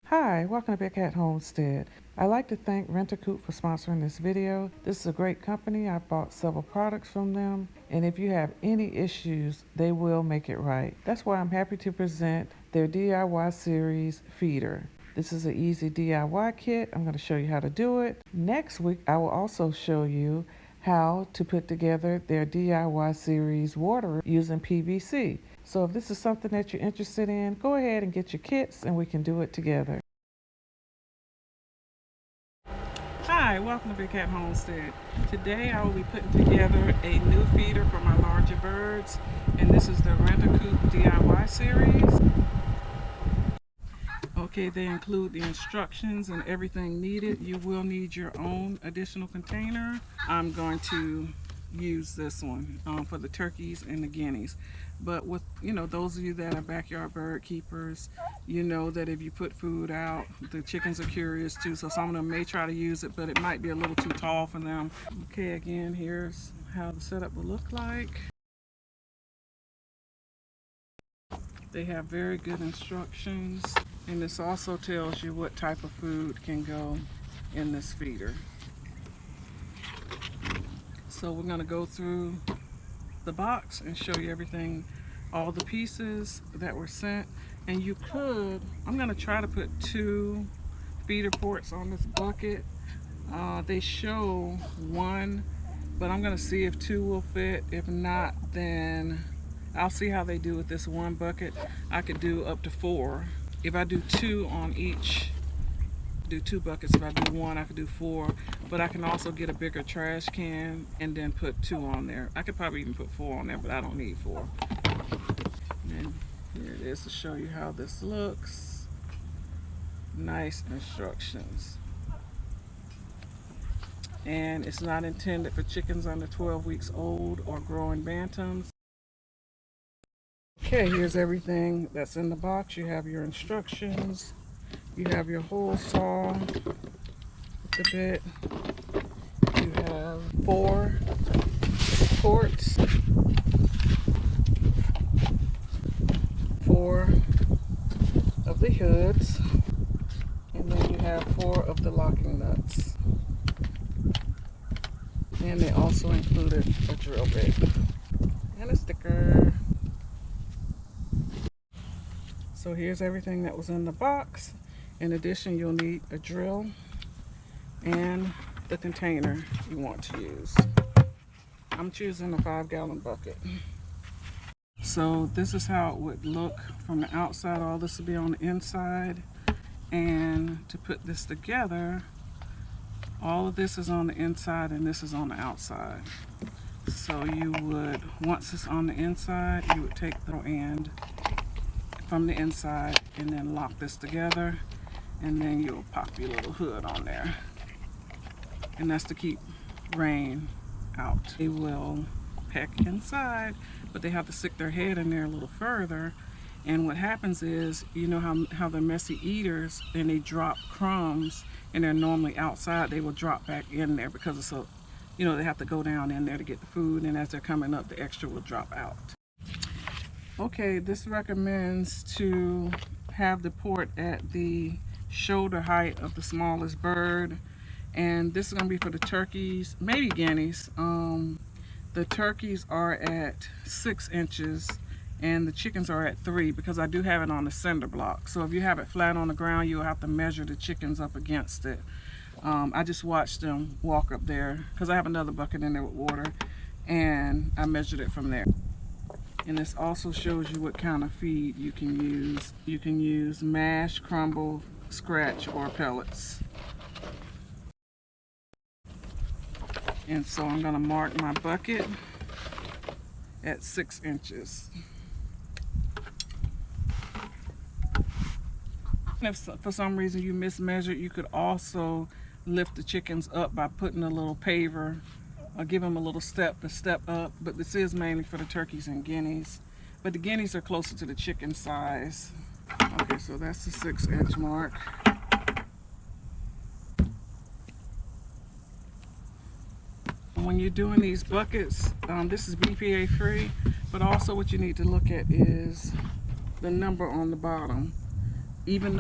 Hi, welcome to Big Cat Homestead. I'd like to thank RentACoop for sponsoring this video. This is a great company. I bought several products from them, and if you have any issues, they will make it right. That's why I'm happy to present their DIY series feeder. This is an easy DIY kit. I'm going to show you how to do it. Next week, I will also show you how to put together their DIY series water using PVC. So if this is something that you're interested in, go ahead and get your kits and we can do it together. Hi, welcome to Big Cat Homestead. Today I will be putting together a new feeder for my larger birds, and this is the RentACoop DIY series. Okay, they include the instructions and everything needed. You will need your own additional container. I'm going to use this one for the turkeys and the guineas. But with those of you that are backyard bird keepers, you know that if you put food out, the chickens are curious too, so some of them may try to use it, but it might be a little too tall for them. Okay, again, here's how the setup will look like. They have very good instructions, and this also tells you what type of food can go in this feeder. So we're going to go through the box and show you everything, all the pieces that were sent. And you could, I'm going to try to put 2 feeder ports on this bucket. They show 1, but I'm going to see if 2 will fit. If not, then I'll see how they do with this 1 bucket. I could do up to 4. If I do 2 on each, do 2 buckets. If I do 1, I could do 4, but I can also get a bigger trash can and then put 2 on there. I could probably even put 4 on there, but I don't need 4. And here it is to show you how this looks. Nice instructions. And it's not intended for chickens under 12 weeks old or growing bantams. Okay, here's everything that's in the box. You have your instructions. You have your hole saw with the bit. You have 4 ports, 4 of the hoods, and then you have 4 of the locking nuts. And they also included a drill bit and a sticker. So here's everything that was in the box. In addition, you'll need a drill and the container you want to use. I'm choosing a 5-gallon bucket. So this is how it would look from the outside. All this will be on the inside. And to put this together, all of this is on the inside and this is on the outside. So you would, once it's on the inside, you would take the end from the inside and then lock this together, and then you'll pop your little hood on there, and that's to keep rain out. They will peck inside, but they have to stick their head in there a little further. And what happens is, you know how they're messy eaters and they drop crumbs and they're normally outside, they will drop back in there because it's a, they have to go down in there to get the food, and as they're coming up, the extra will drop out. Okay, this recommends to have the port at the shoulder height of the smallest bird, and this is going to be for the turkeys, maybe guineas. The turkeys are at 6 inches and the chickens are at 3, because I do have it on the cinder block. So if you have it flat on the ground, you'll have to measure the chickens up against it. I just watched them walk up there because I have another bucket in there with water, and I measured it from there. And this also shows you what kind of feed you can use. You can use mash, crumble, scratch, or pellets. And so I'm going to mark my bucket at 6 inches. And if for some reason you mismeasured, you could also lift the chickens up by putting a little paver, or give them a little step to step up. But this is mainly for the turkeys and guineas. But the guineas are closer to the chicken size. Okay, so that's the 6-inch mark. When you're doing these buckets, this is BPA free, but also what you need to look at is the number on the bottom. even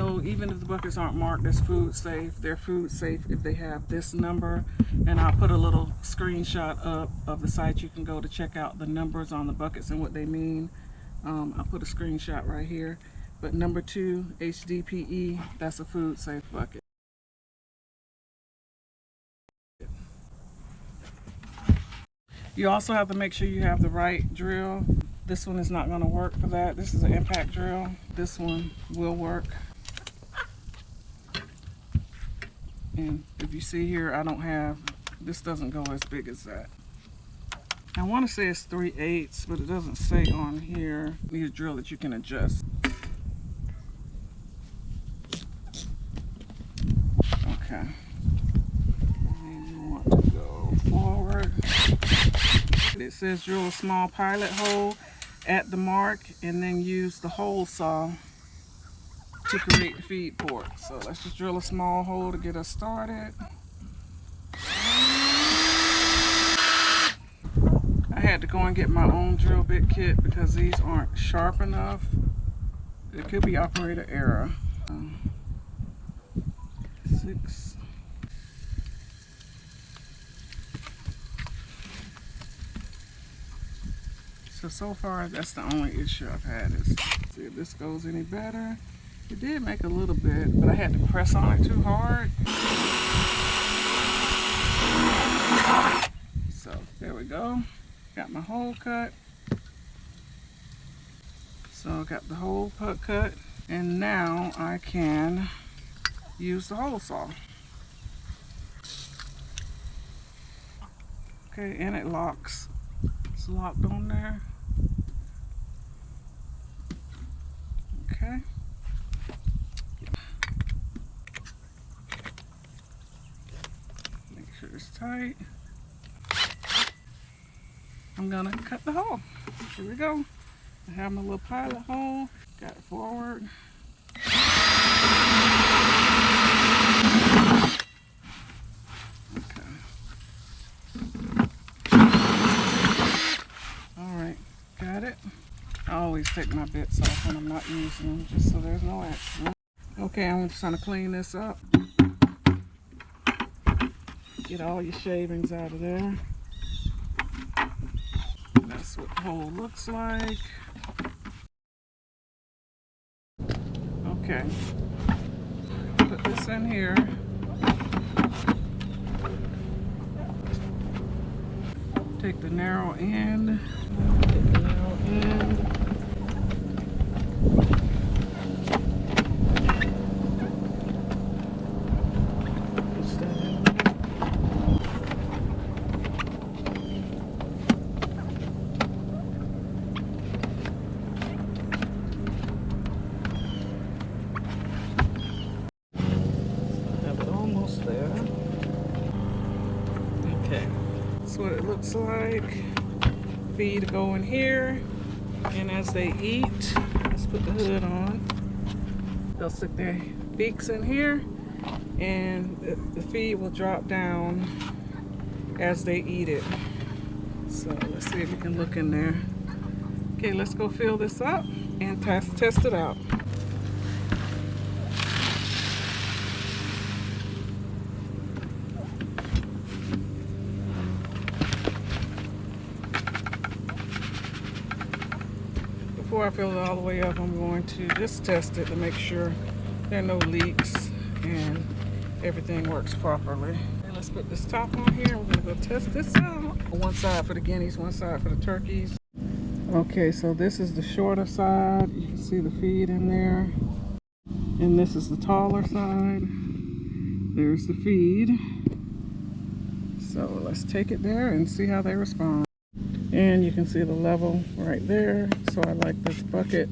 if the buckets aren't marked as food safe, they're food safe if they have this number. And I'll put a little screenshot up of the site you can go to check out the numbers on the buckets and what they mean. I'll put a screenshot right here. But number 2, HDPE, that's a food safe bucket. You also have to make sure you have the right drill. This one is not going to work for that. This is an impact drill. This one will work. And if you see here, I don't have, this doesn't go as big as that. I want to say it's 3/8, but it doesn't say on here. You need a drill that you can adjust. Okay. And you want to go forward. It says drill a small pilot hole at the mark and then use the hole saw to create the feed port. So let's just drill a small hole to get us started. I had to go and get my own drill bit kit because these aren't sharp enough. It could be operator error. 6. So far, that's the only issue I've had is, see if this goes any better. It did make a little bit, but I had to press on it too hard. So there we go. Got my hole cut. So I got the hole cut, and now I can use the hole saw. Okay, and it locks. It's locked on there. Okay. Make sure it's tight. I'm gonna cut the hole. Here we go. I have my little pilot hole. Got it forward. Okay. Alright, got it. I always take my bits off when I'm not using them, just so there's no accident. Okay, I'm just trying to clean this up. Get all your shavings out of there. That's what the hole looks like. Okay. Put this in here. Take the narrow end. Take the narrow end. Push that in there. I have it almost there. Okay. That's what it looks like. Feed go in here, and as they eat, let's put the hood on. They'll stick their beaks in here, and the feed will drop down as they eat it. So let's see if we can look in there. Okay, let's go fill this up and test it out. Before I fill it all the way up, I'm going to just test it to make sure there are no leaks and everything works properly. And let's put this top on here. We're going to go test this out. One side for the guineas, one side for the turkeys. Okay, so this is the shorter side. You can see the feed in there. And this is the taller side. There's the feed. So let's take it there and see how they respond. And you can see the level right there. So I like this bucket.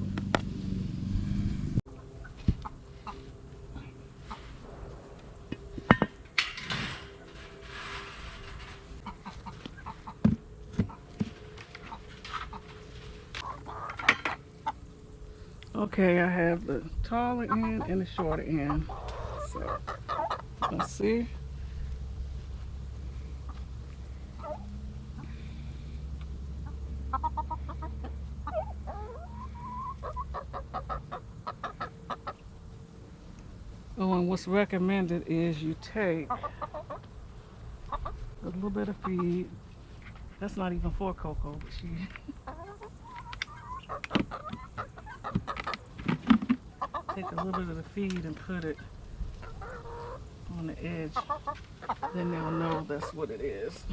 Okay, I have the taller end and the shorter end. So let's see. Oh, and what's recommended is you take a little bit of feed. That's not even for Coco, but she take a little bit of the feed and put it on the edge. Then they'll know that's what it is.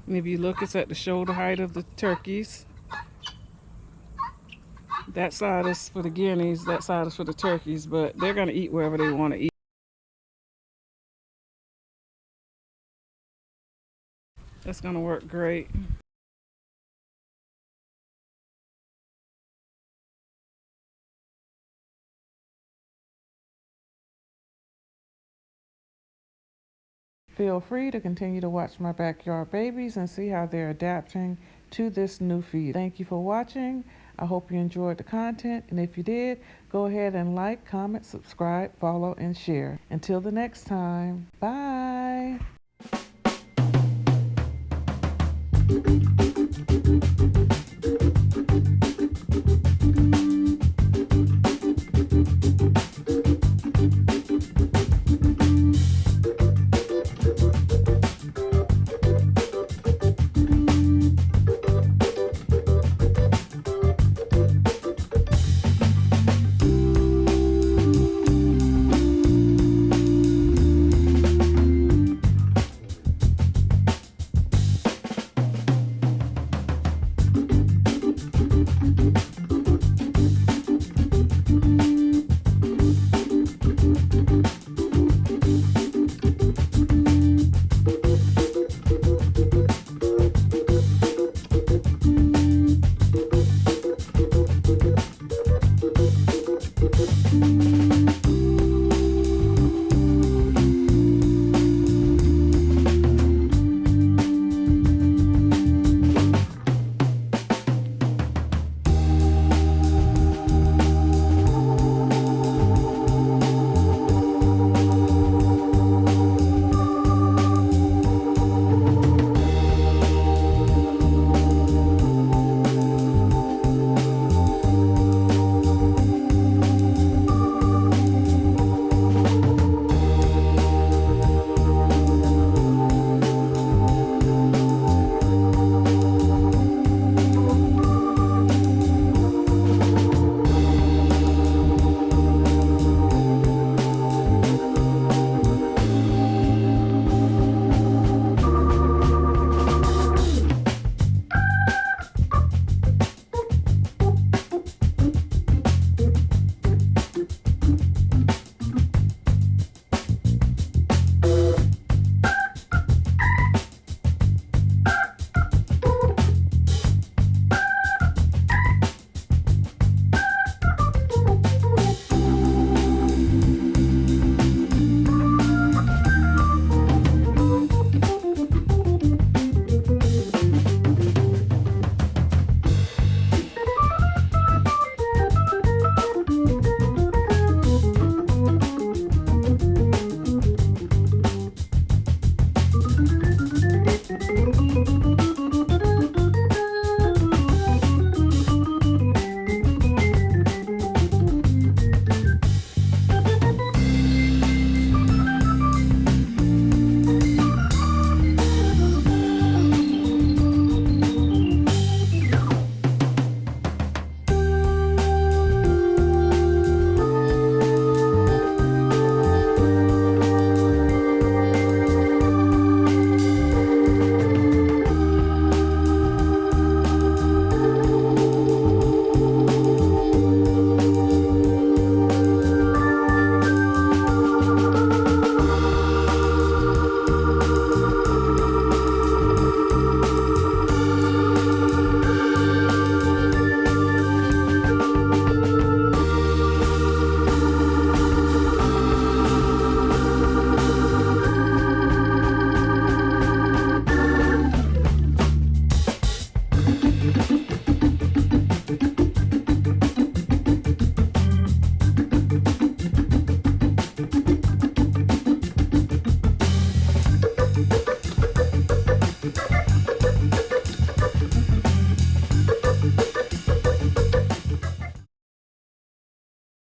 And if you look, it's at the shoulder height of the turkeys. That side is for the guineas, that side is for the turkeys, but they're going to eat wherever they want to eat. That's going to work great. Feel free to continue to watch my backyard babies and see how they're adapting to this new feed. Thank you for watching. I hope you enjoyed the content, and if you did, go ahead and like, comment, subscribe, follow, and share. Until the next time, bye.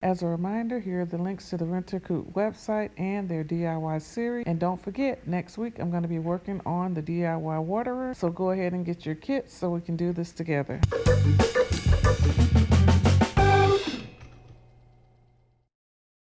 As a reminder, here are the links to the RentACoop website and their DIY series. And don't forget, next week I'm going to be working on the DIY waterer. So go ahead and get your kits so we can do this together.